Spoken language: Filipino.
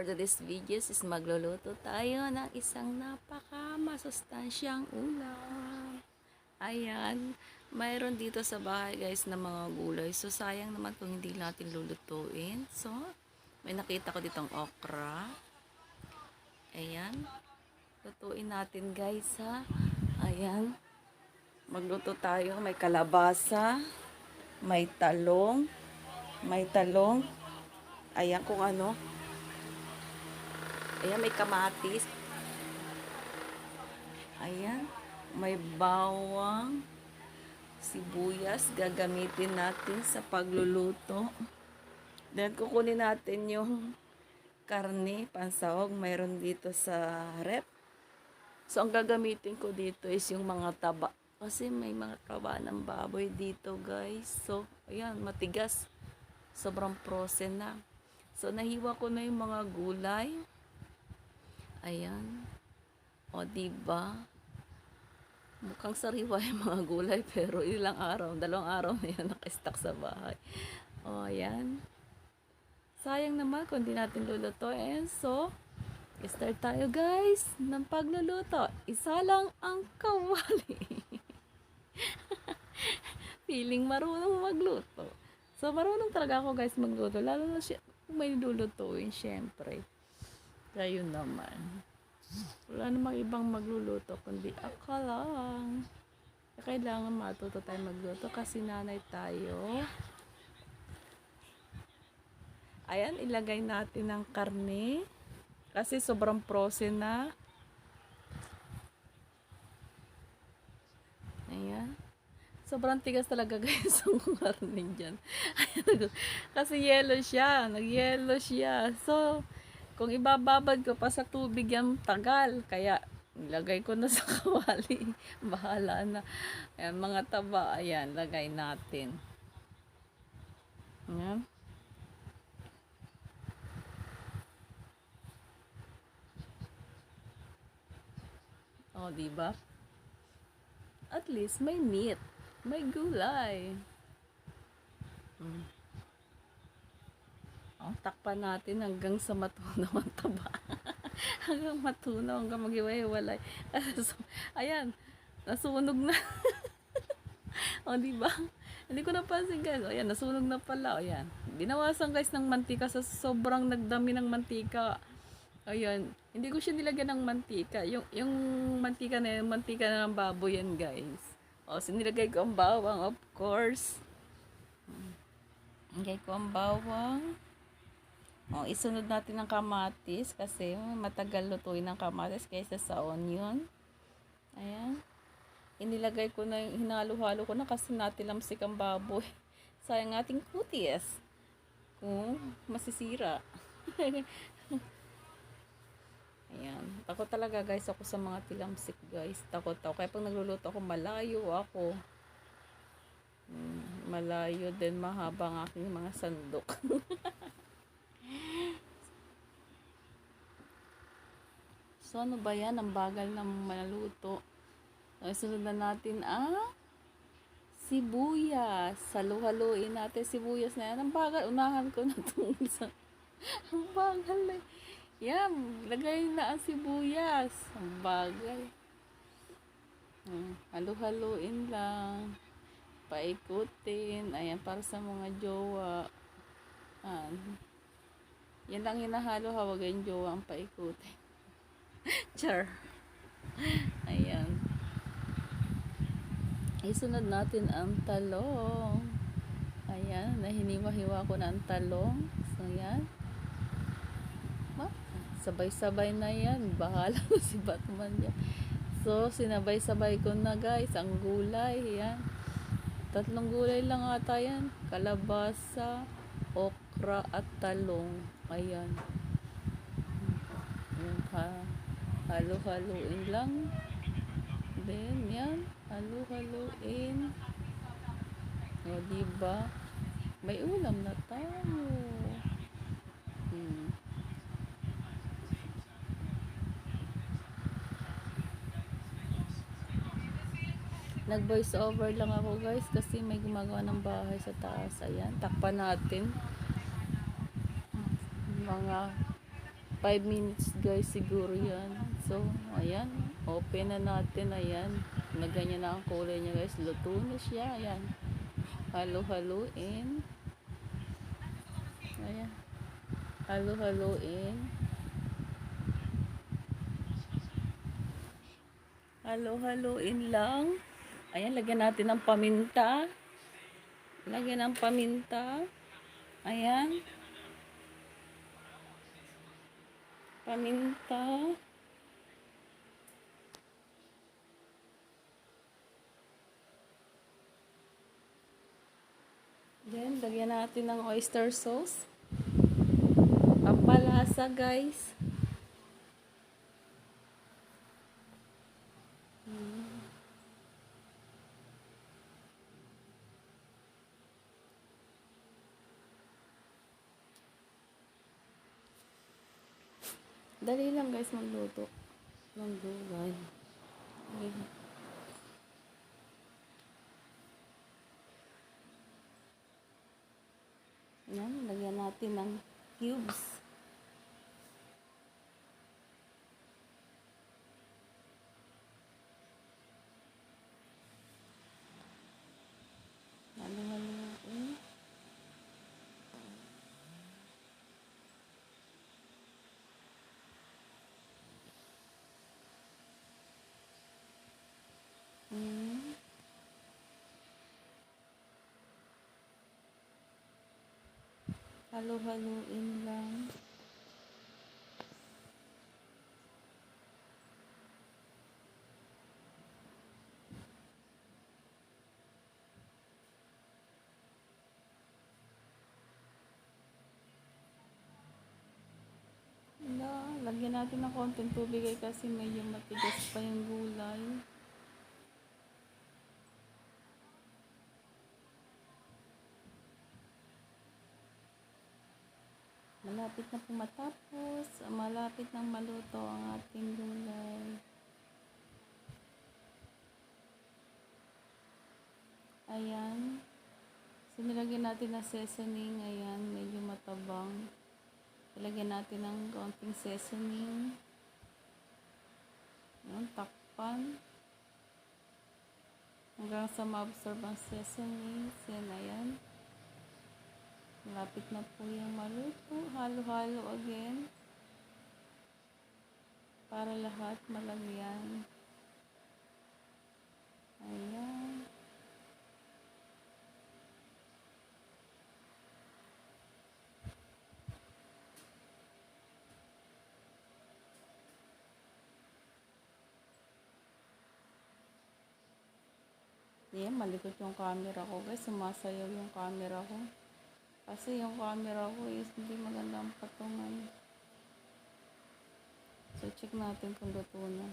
for today's videos is magluluto tayo ng isang masustansyang ulam. Ayan, mayroon dito sa bahay guys na mga gulay. So sayang naman kung hindi natin lulutuin. So may nakita ko ditong okra. Ayan, lutuin natin guys ha. Ayan, magluto tayo. May kalabasa, may talong, ayan kung ano. Ayan, may kamatis. Ayan, may bawang, sibuyas. Gagamitin natin sa pagluluto. Then, kukunin natin yung karne, pansahog. Mayroon dito sa rep. So, ang gagamitin ko dito is yung mga taba. Kasi may mga taba ng baboy dito, guys. So, ayan, matigas. Sobrang frozen na. So, nahiwa ko na yung mga gulay. Ayan. O, diba? Mukhang sariwa yung mga gulay, pero ilang araw, 2 araw na yan naka-stock sa bahay. O, ayan. Sayang naman kung di natin lulutuin. So, start tayo guys ng pagluluto. Isa lang ang kawali. Feeling marunong magluto. So, marunong talaga ako guys magluto. Lalo na kung may lulutuin, syempre. Kayo naman. Wala namang ibang magluluto, kundi ako lang. Kailangan matuto tayo magluto kasi nanay tayo. Ayan, ilagay natin ang karne. Kasi sobrang frozen na. Ayan. Sobrang tigas talaga guys ang karne dyan. Kasi yellow siya. Nag-yellow siya. So, kung ibababad ko pa sa tubig yan, tagal. Kaya, ilagay ko na sa kawali. Bahala na. Ayan, mga taba. Ayan, lagay natin. Ayan. O, diba? At least, may meat. May gulay. Takpan natin hanggang sa matunaw ang taba. Hanggang matunaw, hanggang maghiwa-hiwalay. Ayan, nasunog na. O, diba? Hindi ko napansin guys. Ayan, nasunog na pala. Ayan, binawasan guys ng mantika sa sobrang nagdami ng mantika. Ayan, hindi ko siya nilagyan ng mantika. Yung mantika na yun, mantika na ng baboy yan guys. O, sinilagay ko ang bawang, of course. Ilagay ko ang bawang. O, isunod natin ang kamatis kasi matagal lutuin ang kamatis kaysa sa onion. Ayan. Inilagay ko na, hinalo-halo ko na kasi natilamsik ang baboy. Sayang ating kutis. Kung masisira. Ayan. Takot talaga guys ako sa mga tilamsik guys. Takot ako. Kaya pag nagluluto ako, malayo ako. Malayo din, mahaba ang aking mga sandok. So, ano ba yan? Ang bagal na maluto. Sunod na natin ang sibuyas. Salu-haluin natin sibuyas na yan. Ang bagal. Unahan ko na itong isa. Ang bagal na. Yan. Lagay na ang sibuyas. Ang bagal. Halu-haluin lang. Paikutin. Ayan. Para sa mga jowa. Yan lang hinahalo. Hawagan jowa ang paikutin. Char. Ayan. Isunod natin ang talong. Ayan. Nahiniwa-hiwa ko na ang talong. So, yan. Sabay-sabay na yan. Bahala na si Batman yan. So, sinabay-sabay ko na guys. Ang gulay. Ayan. 3 gulay lang ata yan. Kalabasa, okra, at talong. Ayan. Halo-haluin lang. Then, yan. Halo-haluin. O, diba? May ulam na tayo. Nag-voice over lang ako guys kasi may gumagawa ng bahay sa taas. Ayan. Takpan natin. Mga 5 minutes guys siguro yan. So, ayan. Open na natin. Ayan. Na ganyan na ang kulay niya guys. Luto na siya. Ayan. Halo-haloin. Ayan. Halo-haloin. Halo-haloin lang. Ayan. Lagyan natin ng paminta. Lagyan ng paminta. Ayan. Paminta. Then, lagyan natin ng oyster sauce. Pampalasa, guys. Dali lang, guys, magluto ng gulay. Okay. Yan, lagyan natin ng cubes. Halo-haloin. Halo-haloin lang. Lagyan natin ng konting tubig kasi medyo matigas pa yung gulay. Malapit na po matapos. Malapit na maluto ang ating gulay. Ayan. So, nilagyan natin ng seasoning. Ayan, medyo matabang. Ilagyan natin ng konting seasoning. Ayan, takpan. Hanggang sa ma-absorb ang seasoning. Ayan. Malapit na po yung maluto. Halo-halo again. Para lahat malagyan. Ayan. Ayan, malikot yung camera ko guys. Sumasayaw yung camera ko. Kasi yung camera ko is hindi maganda ang patungan. So, check natin kung luto na.